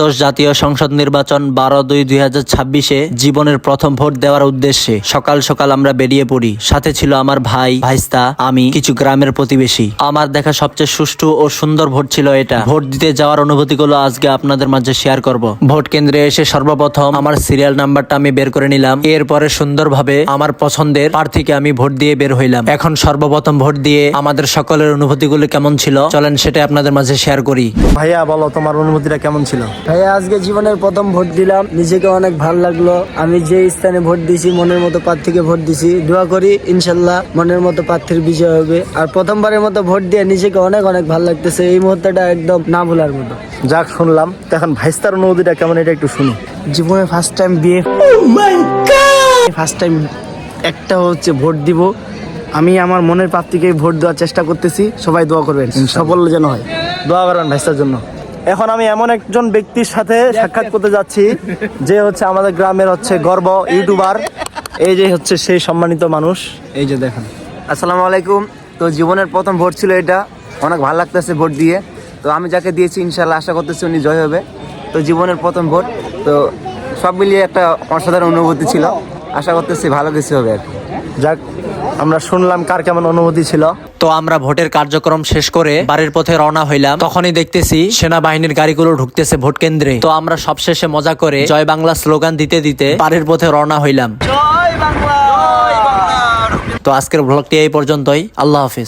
ত্রয়োদশ জাতীয় সংসদ নির্বাচন 12/2/2026-এ জীবনের প্রথম ভোট দেওয়ার উদ্দেশ্যে সকাল সকাল আমরা বেরিয়ে পড়ি। সাথে ছিল আমার ভাই, ভাইস্তা, আমি, কিছু গ্রামের প্রতিবেশী। আমার দেখা সবচেয়ে সুষ্ঠু ও সুন্দর ভোট ছিল এটা। ভোট দিতে যাওয়ার অনুভূতিগুলো আজকে আপনাদের মাঝে শেয়ার করব। ভোট কেন্দ্রে এসে সর্বপ্রথম আমার সিরিয়াল নাম্বারটা আমি বের করে নিলাম। এরপরে সুন্দরভাবে আমার পছন্দের প্রার্থীকে আমি ভোট দিয়ে বের হইলাম। এখন সর্বপ্রথম ভোট দিয়ে আমাদের সকলের অনুভূতিগুলো কেমন ছিল চলেন সেটা আপনাদের মাঝে শেয়ার করি। ভাইয়া বলো, তোমার অনুভূতিটা কেমন ছিল? ভাইয়া আজকে জীবনের প্রথম ভোট দিলাম, নিজেকে অনেক ভালো লাগলো। আমি যে স্থানে ভোট দিছি, মনের মতো প্রার্থীকে ভোট দিছি। দোয়া করি ইনশাল্লাহ মনের মতো প্রার্থীর বিজয় হবে। আর প্রথমবারের মতো ভোট দিয়ে নিজেকে অনেক অনেক ভালো লাগতেছে। এই মুহূর্তটা একদম না ভোলার মতো। যাক, শুনলাম তো। এখন ভাইস্তার অনুভূতিটা কেমন এটা একটু শুনি। জীবনে ফার্স্ট টাইম বিয়ে, ফার্স্ট টাইম একটা হচ্ছে ভোট দিব। আমি আমার মনের প্রার্থীকে ভোট দেওয়ার চেষ্টা করতেছি। সবাই দোয়া করবেন, সফল যেন হয়। দোয়া করবেন ভাইস্তার জন্য। এখন আমি এমন একজন ব্যক্তির সাথে সাক্ষাৎ করতে যাচ্ছি যে হচ্ছে আমাদের গ্রামের হচ্ছে গর্ব ইউটিউবার। এই যে হচ্ছে সেই সম্মানিত মানুষ, এই যে দেখেন। আসসালামু আলাইকুম। তো জীবনের প্রথম ভোট ছিল এটা, অনেক ভালো লাগতেছে ভোট দিয়ে। তো আমি যাকে দিয়েছি ইনশাল্লাহ আশা করতেছি উনি জয় হবে। তো জীবনের প্রথম ভোট, তো সব মিলিয়ে একটা অসাধারণ অনুভূতি ছিল। আশা করতেছি ভালো কিছু হবে আর কি। যাক, আমরা শুনলাম কার কেমন অনুভূতি ছিল। তো আমরা ভোটের কার্যক্রম শেষ করে বাড়ির পথে রওনা হইলাম। তখনই দেখতেছি সেনাবাহিনীর গাড়িগুলো ঢুকতেছে ভোট কেন্দ্রে। তো আমরা সবশেষে মজা করে জয় বাংলা স্লোগান দিতে দিতে বাড়ির পথে রওনা হইলাম। তো আজকের ব্লগটি এই পর্যন্তই। আল্লাহ হাফিজ।